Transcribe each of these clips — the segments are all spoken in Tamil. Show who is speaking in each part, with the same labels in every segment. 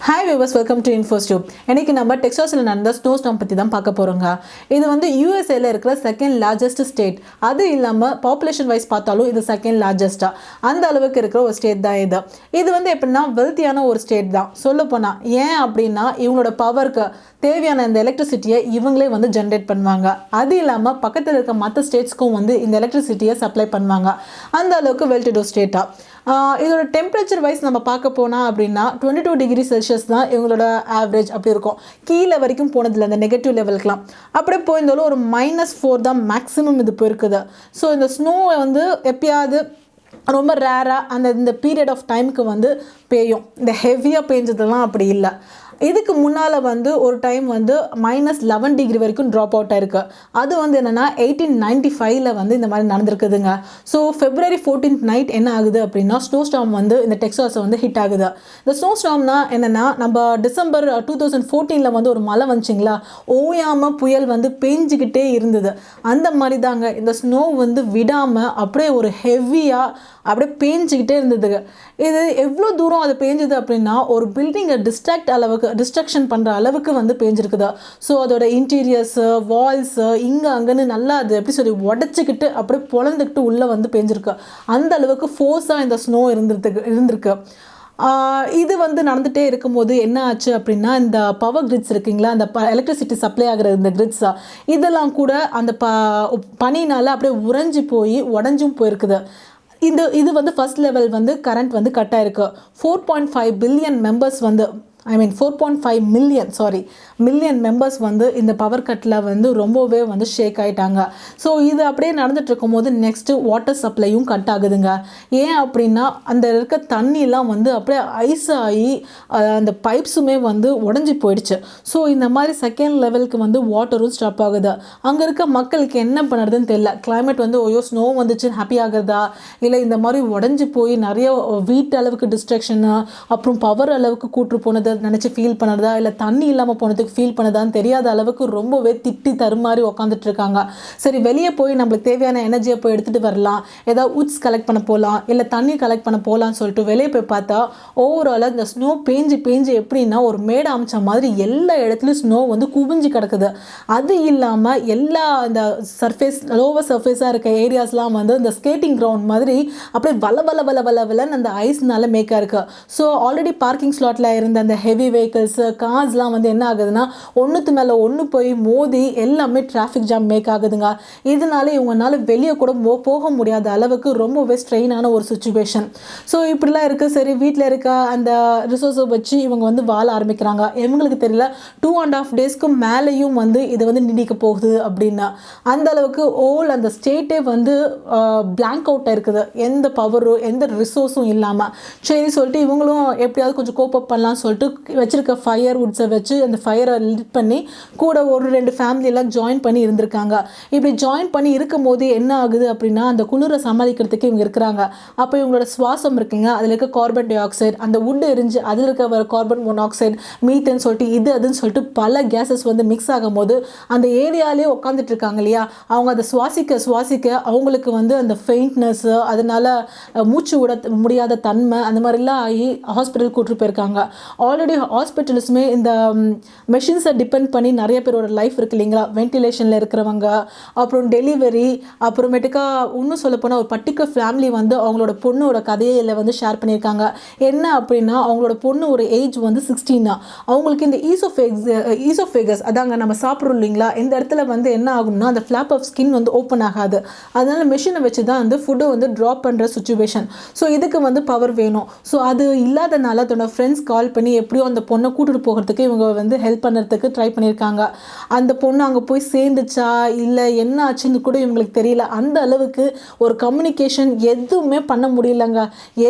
Speaker 1: Hi viewers, welcome to Infostube. இன்றைக்கி நம்ம டெக்சாஸில் நடந்த ஸ்னோ ஸ்டார்ம் பற்றி தான் பார்க்க போகிறோங்க. இது வந்து யூஎஸ்ஏல இருக்கிற செகண்ட் லார்ஜஸ்ட் ஸ்டேட். அது இல்லாமல் பாப்புலேஷன் வைஸ் பார்த்தாலும் இது செகண்ட் லார்ஜஸ்ட்டாக அந்த அளவுக்கு இருக்கிற ஒரு ஸ்டேட் தான் இது. இது வந்து எப்படின்னா வெல்த்தியான ஒரு ஸ்டேட் தான் சொல்லப்போனால். ஏன் அப்படின்னா இவங்களோட பவருக்கு தேவையான இந்த எலக்ட்ரிசிட்டியை இவங்களே வந்து ஜென்ரேட் பண்ணுவாங்க. அது இல்லாமல் பக்கத்தில் இருக்க மற்ற ஸ்டேட்ஸ்க்கும் வந்து இந்த எலக்ட்ரிசிட்டியை சப்ளை பண்ணுவாங்க. அந்த அளவுக்கு வெல் டு டூ ஸ்டேட்டாக. இதோட டெம்பரேச்சர் வைஸ் நம்ம பார்க்க போனால் அப்படின்னா 22 டிகிரி செல்சியஸ் தான் இவங்களோட ஆவரேஜ் அப்படி இருக்கும். கீழே வரைக்கும் போனதில்லை அந்த நெகட்டிவ் லெவலுக்குலாம். அப்படியே போயிருந்தாலும் ஒரு -4 தான் மேக்ஸிமம் இது போயிருக்குது. ஸோ இந்த ஸ்னோவை வந்து எப்பயாவது ரொம்ப ரேராக இந்த பீரியட் ஆஃப் டைமுக்கு வந்து பெய்யும். இந்த ஹெவியாக பெஞ்சதெல்லாம் அப்படி இல்லை. இதுக்கு முன்னால் வந்து ஒரு டைம் வந்து -11 டிகிரி வரைக்கும் ட்ராப் அவுட் ஆயிருக்கு. அது வந்து என்னென்னா 1895 வந்து இந்த மாதிரி நடந்திருக்குதுங்க. ஸோ February 14th நைட் என்ன ஆகுது அப்படின்னா ஸ்னோ ஸ்டார்ம் வந்து இந்த டெக்சாஸை வந்து ஹிட் ஆகுது. இந்த ஸ்னோ ஸ்டார்ம்னா என்னென்னா நம்ம டிசம்பர் 2014 வந்து ஒரு மழை வந்துச்சிங்களா, ஓயாமல் புயல் வந்து பெஞ்சிக்கிட்டே இருந்தது. அந்த மாதிரி தாங்க இந்த ஸ்னோ வந்து விடாமல் அப்படியே ஒரு ஹெவியாக அப்படியே பேஞ்சிக்கிட்டே இருந்ததுங்க. இது எவ்வளோ தூரம் அது பேஞ்சுது அப்படின்னா ஒரு பில்டிங்கை டிஸ்ட்ரக்ஷன் பண்ணுற அளவுக்கு வந்து பேஞ்சிருக்குதா. ஸோ அதோட இன்டீரியர்ஸு, வால்ஸு இங்கே அங்கேன்னு நல்லா அது எப்படி சொல்லி உடச்சிக்கிட்டு அப்படியே பொழந்துக்கிட்டு உள்ளே வந்து பேஞ்சிருக்கு. அந்த அளவுக்கு ஃபோர்ஸாக இந்த ஸ்னோ இருந்திருக்கு. இது வந்து நடந்துகிட்டே இருக்கும்போது என்ன ஆச்சு அப்படின்னா இந்த பவர் கிரிட்ஸ் இருக்குங்களா, அந்த எலக்ட்ரிசிட்டி சப்ளை ஆகிற இந்த கிரிட்ஸா இதெல்லாம் கூட அந்த பனினால் அப்படியே உடஞ்சும் போயிருக்குது. இது வந்து ஃபர்ஸ்ட் லெவல் வந்து கரண்ட் வந்து கட் ஆயிருக்கு. 4.5 பில்லியன் மெம்பர்ஸ் வந்து 4.5 மில்லியன் மெம்பர்ஸ் வந்து இந்த பவர் கட்டில் வந்து ரொம்பவே வந்து ஷேக் ஆகிட்டாங்க. ஸோ இது அப்படியே நடந்துட்டு இருக்கும்போது நெக்ஸ்ட்டு வாட்டர் சப்ளையும் கட் ஆகுதுங்க. ஏன் அப்படின்னா அந்த இருக்க தண்ணிலாம் வந்து அப்படியே ஐஸ் ஆகி அந்த பைப்ஸுமே வந்து உடஞ்சி போயிடுச்சு. ஸோ இந்த மாதிரி செகண்ட் லெவலுக்கு வந்து வாட்டரும் ஸ்டாப் ஆகுது. அங்கே இருக்க மக்களுக்கு என்ன பண்ணுறதுன்னு தெரியல. கிளைமேட் வந்து ஸ்னோ வந்துச்சு ஹாப்பி ஆகுறதா, இல்லை இந்த மாதிரி உடஞ்சி போய் நிறைய வீட்டு அளவுக்கு டிஸ்ட்ரக்ஷனு, அப்புறம் பவர் அளவுக்கு கூட்டு போனது நினச்சி ஃபீல் பண்ணுறதா, இல்லை தண்ணி இல்லாமல் போனதுக்கு ஃபீல் பண்ணதான்னு தெரியாத அளவுக்கு ரொம்பவே திட்டி தருமாறி உக்காந்துட்டு இருக்காங்க. சரி, வெளியே போய் நம்மளுக்கு தேவையான எனர்ஜியை போய் எடுத்துகிட்டு வரலாம், ஏதாவது உட்ஸ் கலெக்ட் பண்ண போகலாம், இல்லை தண்ணி கலெக்ட் பண்ண போகலான்னு சொல்லிட்டு வெளியே போய் பார்த்தா ஓவராலாக இந்த ஸ்னோ பேஞ்சு எப்படின்னா ஒரு மேடை அமைச்ச மாதிரி எல்லா இடத்துலையும் ஸ்னோ வந்து குவிஞ்சு கிடக்குது. அது இல்லாமல் எல்லா இந்த லோவர் சர்ஃபேஸாக இருக்க ஏரியாஸ்லாம் வந்து இந்த ஸ்கேட்டிங் கிரவுண்ட் மாதிரி அப்படியே வலன்னு அந்த ஐஸ்னால மேக்காக இருக்குது. ஸோ ஆல்ரெடி பார்க்கிங் ஸ்லாட்டில் இருந்த அந்த ஹெவி வெஹிக்கிள்ஸு, கார்ஸ்லாம் வந்து என்ன ஆகுதுன்னா ஒன்றுத்து மேலே ஒன்று போய் மோதி எல்லாமே டிராஃபிக் ஜாம் மேக் ஆகுதுங்க. இதனால இவங்கனால வெளியே கூட போக முடியாத அளவுக்கு ரொம்பவே ஸ்ட்ரெயினான ஒரு சுச்சுவேஷன். ஸோ இப்படிலாம் இருக்குது. சரி, வீட்டில் இருக்க அந்த ரிசோர்ஸை வச்சு இவங்க வந்து வாழ ஆரம்பிக்கிறாங்க. இவங்களுக்கு தெரியல 2.5 டேஸ்க்கு மேலேயும் வந்து இது வந்து நீடிக்க போகுது அப்படின்னா. அந்த அளவுக்கு அந்த ஸ்டேட்டே வந்து பிளாங்க் அவுட்டாக இருக்குது. எந்த பவரும் எந்த ரிசோர்ஸும் இல்லாமல். சரி சொல்லிட்டு இவங்களும் எப்படியாவது கொஞ்சம் கோப் அப் பண்ணலாம்னு சொல்லிட்டு வச்சிருக்க ஃபயர் வுட்ஸை வச்சு அந்த ஃபயரை லிட் பண்ணி கூட ஒரு 2 ஃபேமிலியெல்லாம் ஜாயின் பண்ணி இருந்திருக்காங்க. இப்படி ஜாயின் பண்ணி இருக்கும் போது என்ன ஆகுது அப்படின்னா அந்த குளிரை சமாளிக்கிறதுக்கு இவங்க இருக்கிறாங்க. அப்போ இவங்களோட சுவாசம் இருக்குங்க, அதில் இருக்க கார்பன் டை ஆக்சைடு, அந்த வுட்டு எரிஞ்சு அதில் இருக்க கார்பன் மோனாக்சைடு, மீத்தேன்னு சொல்லிட்டு அதுன்னு சொல்லிட்டு பல கேஸஸ் வந்து மிக்ஸ் ஆகும் போது அந்த ஏரியாலே உட்காந்துட்டு இருக்காங்க இல்லையா, அவங்க அதை சுவாசிக்க அவங்களுக்கு வந்து அந்த ஃபெயிண்ட்னஸ்ஸு, அதனால மூச்சு விட முடியாத தன்மை அந்த மாதிரிலாம் ஆகி ஹாஸ்பிட்டல் கூட்டிட்டு போயிருக்காங்க. ஆல்ரெடி ஹாஸ்பிட்டல்ஸுமே இந்த மெஷின்ஸை டிபெண்ட் பண்ணி நிறைய பேரோட லைஃப் இருக்குது இல்லைங்களா, வென்டிலேஷனில் இருக்கிறவங்க, அப்புறம் டெலிவரி, அப்புறமேட்டுக்கா இன்னும் சொல்லப்போனால் ஒரு பர்டிகுலர் ஃபேமிலி வந்து அவங்களோட பொண்ணோட கதையில் வந்து ஷேர் பண்ணியிருக்காங்க. என்ன அப்படின்னா அவங்களோட பொண்ணு ஒரு ஏஜ் வந்து 16. அவங்களுக்கு இந்த ஈசோஃபேகஸ் அதாங்க நம்ம சாப்பிட்றோம் இல்லைங்களா, இந்த இடத்துல வந்து என்ன ஆகும்னா அந்த ஃப்ளாப் ஆஃப் ஸ்கின் வந்து ஓப்பன் ஆகாது. அதனால மெஷினை வச்சு தான் வந்து ஃபுட்டை வந்து ட்ராப் பண்ணுற சுச்சுவேஷன். ஸோ இதுக்கு வந்து பவர் வேணும். ஸோ அது இல்லாதனால தன்னோட ஃப்ரெண்ட்ஸ் கால் பண்ணி எப்படியோ அந்த பொண்ணை கூட்டிட்டு போகிறதுக்கு இவங்க வந்து ஹெல்ப் பண்ணுறதுக்கு ட்ரை பண்ணியிருக்காங்க. அந்த பொண்ணு அங்கே போய் சேர்ந்துச்சா இல்லை என்ன ஆச்சுன்னு கூட இவங்களுக்கு தெரியல. அந்த அளவுக்கு ஒரு கம்யூனிகேஷன் எதுவுமே பண்ண முடியலங்க.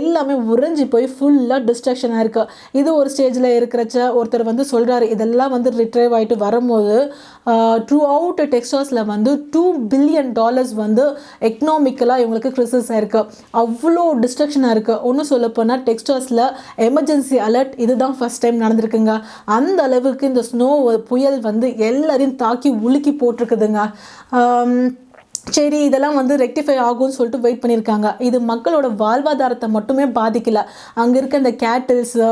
Speaker 1: எல்லாமே உறைஞ்சி போய் ஃபுல்லாக டிஸ்ட்ராக்ஷனாக இருக்குது. இது ஒரு ஸ்டேஜில் இருக்கிறச்ச ஒருத்தர் வந்து சொல்கிறாரு, இதெல்லாம் வந்து ரிட்ரைவ் ஆகிட்டு வரும்போது த்ரூ அவுட் டெக்சாஸில் வந்து $2 பில்லியன் வந்து எக்கனாமிக்கலாக இவங்களுக்கு கிரிசிஸ் ஆயிருக்கு. அவ்வளோ டிஸ்ட்ராக்ஷனாக இருக்குது. ஒன்றும் சொல்லப்போனால் டெக்சாஸில் எமர்ஜென்சி அலர்ட் இதுதான் ஃபர்ஸ்ட் டைம் நடந்திருக்குங்க. அந்த அளவுக்கு இந்த ஸ்னோ புயல் வந்து எல்லாரையும் தாக்கி உலுக்கி போட்டிருக்குதுங்க. சரி இதெல்லாம் வந்து ரெக்டிஃபை ஆகும்னு சொல்லிட்டு வெயிட் பண்ணியிருக்காங்க. இது மக்களோட வாழ்வாதாரத்தை மட்டுமே பாதிக்கல. அங்கே இருக்க இந்த கேட்டில்ஸு,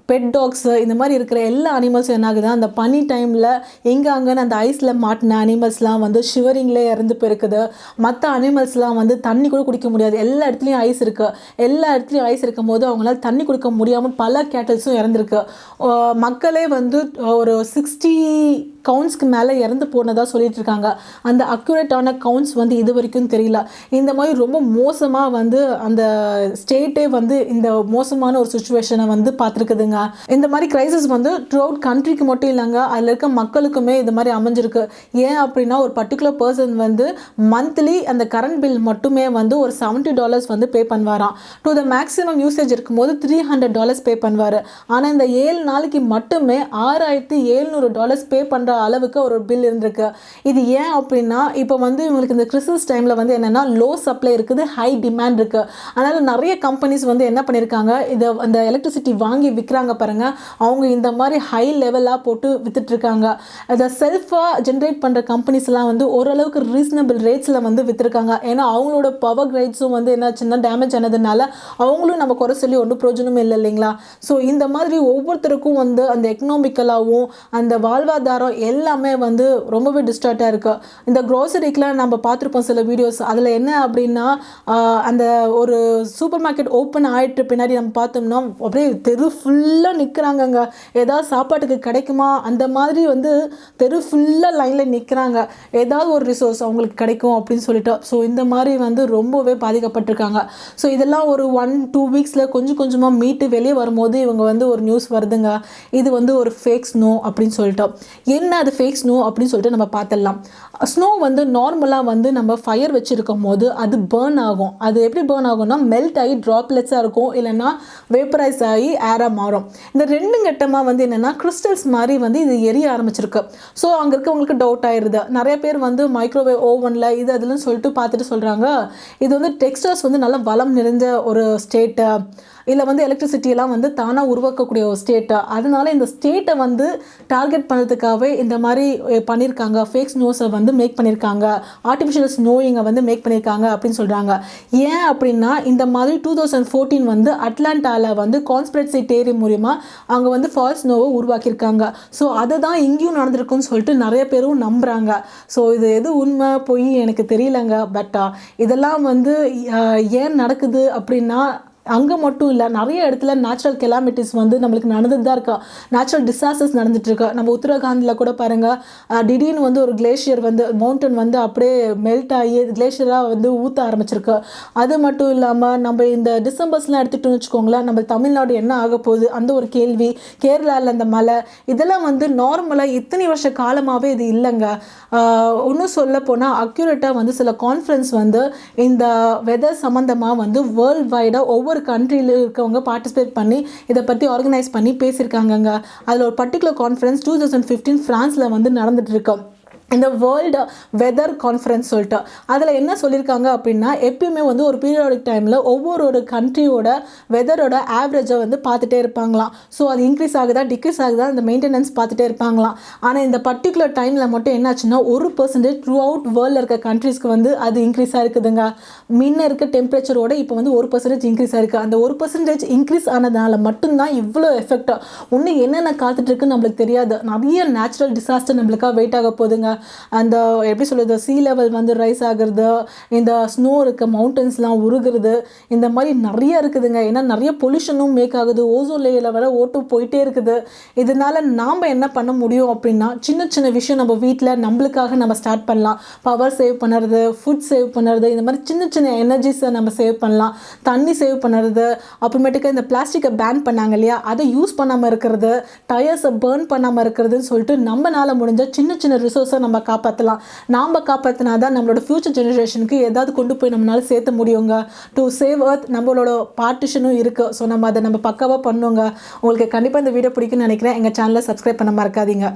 Speaker 1: பெட் டாக்ஸு இந்த மாதிரி இருக்கிற எல்லா அனிமல்ஸும் என்ன ஆகுது, அந்த பனி டைமில் எங்கே அங்கேன்னு அந்த ஐஸில் மாட்டின அனிமல்ஸ்லாம் வந்து ஷிவரிங்லேயே இறந்து போயிருக்குது. மற்ற அனிமல்ஸ்லாம் வந்து தண்ணி கூட குடிக்க முடியாது, எல்லா இடத்துலையும் ஐஸ் இருக்குது. எல்லா இடத்துலையும் ஐஸ் இருக்கும் போது அவங்களால தண்ணி குடிக்க முடியாமல் பல கேட்டல்ஸும் இறந்துருக்கு. மக்களே வந்து ஒரு 60 கவுண்ட்ஸ்க்கு மேலே இறந்து போனதாக சொல்லிட்டு இருக்காங்க. அந்த அக்யூரேட்டான கவுண்ட்ஸ் வந்து இது வரைக்கும் தெரியல. இந்த மாதிரி ரொம்ப மோசமாக வந்து அந்த ஸ்டேட்டே வந்து இந்த மோசமான ஒரு சுச்சுவேஷனை வந்து பார்த்துருக்குதுங்க. இந்த மாதிரி கிரைசிஸ் வந்து த்ரூ அவுட் கண்ட்ரிக்கு மட்டும் இல்லைங்க, அதில் இருக்க மக்களுக்குமே இது மாதிரி அமைஞ்சிருக்கு. ஏன் அப்படின்னா ஒரு பர்டிகுலர் பர்சன் வந்து மந்த்லி அந்த கரண்ட் பில் மட்டுமே வந்து ஒரு $70 வந்து பே பண்ணுவாராம். டு த மேக்ஸிமம் யூசேஜ் இருக்கும்போது $300 பே பண்ணுவார். ஆனால் இந்த 7 நாளைக்கு மட்டுமே $6700 பே பண்ணுற அளவுக்கு ஒரு பில் இருந்திருக்கு. இது ஏன் அப்படின்னா இப்போ வந்து இவங்களுக்கு இந்த கிறிஸ்மஸ் டைமில் வந்து என்னென்னா லோ சப்ளை இருக்குது, ஹை டிமாண்ட் இருக்குது. அதனால் நிறைய கம்பெனிஸ் வந்து என்ன பண்ணியிருக்காங்க, இதை அந்த எலக்ட்ரிசிட்டி வாங்கி விற்கிறாங்க பாருங்கள், அவங்க இந்த மாதிரி ஹை லெவலாக போட்டு விற்றுட்ருக்காங்க. அதை செல்ஃபாக ஜென்ரேட் பண்ணுற கம்பெனிஸ்லாம் வந்து ஓரளவுக்கு ரீசனபிள் ரேட்ஸில் வந்து விற்றுருக்காங்க. ஏன்னா அவங்களோட பவர் ரைட்ஸும் வந்து என்னாச்சுன்னா டேமேஜ் ஆனதுனால அவங்களும் நம்ம குறை சொல்லி ஒன்றும் பிரயோஜனமும் இல்லை இல்லைங்களா. ஸோ இந்த மாதிரி ஒவ்வொருத்தருக்கும் வந்து அந்த எக்கனாமிக்கலாகவும் அந்த வாழ்வாதாரம் எல்லாமே வந்து ரொம்பவே டிஸ்டார்ட்டாக இருக்குது. இந்த க்ரோசரிக்கெலாம் நம்ம பார்த்துருப்போம் சில வீடியோஸ். அதில் என்ன அப்படின்னா அந்த ஒரு சூப்பர் மார்க்கெட் ஓப்பன் ஆகிட்டு பின்னாடி நம்ம பார்த்தோம்னா அப்படியே தெரு ஃபுல்லாக நிற்கிறாங்கங்க. ஏதாவது சாப்பாட்டுக்கு கிடைக்குமா அந்த மாதிரி வந்து தெரு ஃபுல்லாக லைனில் நிற்கிறாங்க, ஏதாவது ஒரு ரிசோர்ஸ் அவங்களுக்கு கிடைக்கும் அப்படின்னு சொல்லிட்டு. ஸோ இந்த மாதிரி வந்து ரொம்பவே பாதிக்கப்பட்டிருக்காங்க. ஸோ இதெல்லாம் ஒரு 1-2 வீக்ஸில் கொஞ்சம் கொஞ்சமாக மீட்டு வெளியே வரும்போது இவங்க வந்து ஒரு நியூஸ் வருதுங்க, இது வந்து ஒரு ஃபேக் ஸ்னோ அப்படின்னு சொல்லிட்டு. என்ன அது ஃபேக் ஸ்னோ அப்படின்னு சொல்லிட்டு நம்ம பார்த்துடலாம். ஸ்னோ வந்து நார்மலாக வந்து நம்ம ஃபயர் வச்சுருக்கும் போது அது பேர்ன் ஆகும். அது எப்படி பேர்ன் ஆகும்னா மெல்ட் ஆகி ட்ராப்லெட்ஸாக இருக்கும், இல்லைன்னா வேப்பரைஸ் ஆகி ஏராக மாறும். இந்த 2 கட்டமாக வந்து என்னென்னா கிறிஸ்டல்ஸ் மாதிரி வந்து இது எரிய ஆரம்பிச்சிருக்கு. ஸோ அங்கே இருக்கவங்களுக்கு டவுட் ஆயிடுது. நிறைய பேர் வந்து மைக்ரோவேவ் ஓவனில் இது அதுலன்னு சொல்லிட்டு பார்த்துட்டு சொல்கிறாங்க, இது வந்து டெக்ஸ்டர்ஸ் வந்து நல்லா வளம் நிறைந்த ஒரு ஸ்டேட்டு, இல்லை வந்து எலக்ட்ரிசிட்டியெல்லாம் வந்து தானாக உருவாக்கக்கூடிய ஒரு ஸ்டேட்டு, அதனால இந்த ஸ்டேட்டை வந்து டார்கெட் பண்ணுறதுக்காகவே இந்த மாதிரி பண்ணியிருக்காங்க, ஃபேக் ஸ்னோஸை வந்து மேக் பண்ணியிருக்காங்க, ஆர்டிஃபிஷியல் ஸ்னோயிங்கை வந்து மேக் பண்ணியிருக்காங்க அப்படின்னு சொல்கிறாங்க. ஏன் அப்படின்னா இந்த மாதிரி 2014 வந்து அட்லாண்டாவில் வந்து கான்ஸ்பிரசி தியரி மூலிமா அங்கே வந்து ஃபால்ஸ் ஸ்னோவை உருவாக்கியிருக்காங்க. ஸோ அதை தான் இங்கேயும் நடந்திருக்குன்னு சொல்லிட்டு நிறைய பேரும் நம்புகிறாங்க. ஸோ இது எது உண்மை பொய் எனக்கு தெரியலங்க. பட் இதெல்லாம் வந்து ஏன் நடக்குது அப்படின்னா அங்கே மட்டும் இல்லை, நிறைய இடத்துல நேச்சுரல் கெலாமிட்டிஸ் வந்து நம்மளுக்கு நடந்துட்டு தான் இருக்கா, நேச்சுரல் டிசாஸ்டர்ஸ் நடந்துட்டுருக்கு. நம்ம உத்தரகாண்டில் கூட பாருங்கள், திடீர்னு வந்து ஒரு கிளேஷியர் வந்து மவுண்டன் வந்து அப்படியே மெல்ட் ஆகி கிளேஷியராக வந்து ஊற்ற ஆரம்பிச்சிருக்கு. அது மட்டும் இல்லாமல் நம்ம இந்த டிசம்பர்ஸ்லாம் எடுத்துகிட்டோன்னு வச்சுக்கோங்களேன், நம்ம தமிழ்நாடு என்ன ஆக போகுது அந்த ஒரு கேள்வி, கேரளாவில் அந்த மலை, இதெல்லாம் வந்து நார்மலாக இத்தனை வருஷ காலமாகவே இது இல்லைங்க. இன்னும் சொல்ல போனால் அக்யூரேட்டாக வந்து சில கான்ஃபரன்ஸ் வந்து இந்த வெதர் சம்மந்தமாக வந்து வேர்ல்டு வைடாக ஒவ்வொரு கண்ட்ரியில் இருக்கவங்க பார்ட்டிசிபேட் பண்ணி இதை பற்றி ஆர்கனைஸ் பண்ணி பேசியிருக்காங்கங்க. அதில் ஒரு பர்டிகுலர் கான்ஃபரன்ஸ் 2015 ஃப்ரான்ஸில் வந்து நடந்துட்டு இருக்கோம், இந்த வேர்ல்டு வெதர் கான்ஃபரன்ஸ் சொல்லிட்டு. அதில் என்ன சொல்லியிருக்காங்க அப்படின்னா எப்பயுமே வந்து ஒரு பீரியாடிக் டைமில் ஒவ்வொரு கண்ட்ரியோட வெதரோட ஆவரேஜை வந்து பார்த்துட்டே இருப்பாங்களாம். ஸோ அது இன்க்ரீஸ் ஆகுதா டிக்ரீஸ் ஆகுதா அந்த மெயின்டெனன்ஸ் பார்த்துட்டே இருப்பாங்களாம். ஆனால் இந்த பர்டிகுலர் டைமில் மட்டும் என்னாச்சுன்னா 1% த்ரூ அவுட் வேர்ல்டில் இருக்க கண்ட்ரீஸ்க்கு வந்து அது இன்க்ரீஸாக இருக்குதுங்க. முன்ன இருக்க டெம்பரேச்சரோட இப்போ வந்து 1% இன்க்ரீஸ் ஆகிருக்கு. அந்த 1% இன்க்ரீஸ் ஆனதுனால மட்டும்தான் இவ்வளோ எஃபெக்ட். இன்னும் என்னென்ன காத்துட்ருக்குன்னு நம்மளுக்கு தெரியாது. நிறைய நேச்சுரல் டிசாஸ்டர் நம்மளுக்காக வெயிட் ஆக போகுதுங்க. அந்த எப்படி சொல்கிறது, சீ லெவல் வந்து ரைஸ் ஆகிறது, இந்த ஸ்னோ இருக்க மவுண்டன்ஸ்லாம் உருகிறது, இந்த மாதிரி நிறைய இருக்குதுங்க. ஏன்னா நிறைய பொல்யூஷனும் மேக் ஆகுது, ஓசோன் லேயரில் வர ஓட்டு போயிட்டே இருக்குது. இதனால நாம் என்ன பண்ண முடியும் அப்படின்னா சின்ன சின்ன விஷயம் நம்ம வீட்டில் நம்மளுக்காக நம்ம ஸ்டார்ட் பண்ணலாம். பவர் சேவ் பண்ணுறது, ஃபுட் சேவ் பண்ணுறது, இந்த மாதிரி சின்ன சின்ன எனர்ஜிஸை நம்ம சேவ் பண்ணலாம். தண்ணி சேவ் பண்ணுறது, அப்புறமேட்டுக்கு இந்த பிளாஸ்டிக்கை பேன் பண்ணாங்க இல்லையா, அதை யூஸ் பண்ணாமல் இருக்கிறது, டயர்ஸை பேர்ன் பண்ணாமல் இருக்கிறதுன்னு சொல்லிட்டு நம்மளால் முடிஞ்ச சின்ன சின்ன ரிசோர்ஸை நம்ம காப்பாற்றலாம். நாம் காப்பாற்றினா தான் நம்மளோட ஃப்யூச்சர் ஜெனரேஷனுக்கு ஏதாவது கொண்டு போய் நம்மளால சேர்த்த முடியுங்க. டு சேவ் எர்த் நம்மளோட பார்ட்டிஷனும் இருக்குது. ஸோ நம்ம அதை நம்ம பக்காவாக பண்ணுவோங்க. உங்களுக்கு கண்டிப்பாக இந்த வீடியோ பிடிக்கும்னு நினைக்கிறேன். எங்கள் சேனலை சப்ஸ்கிரைப் பண்ண மறக்காதீங்க.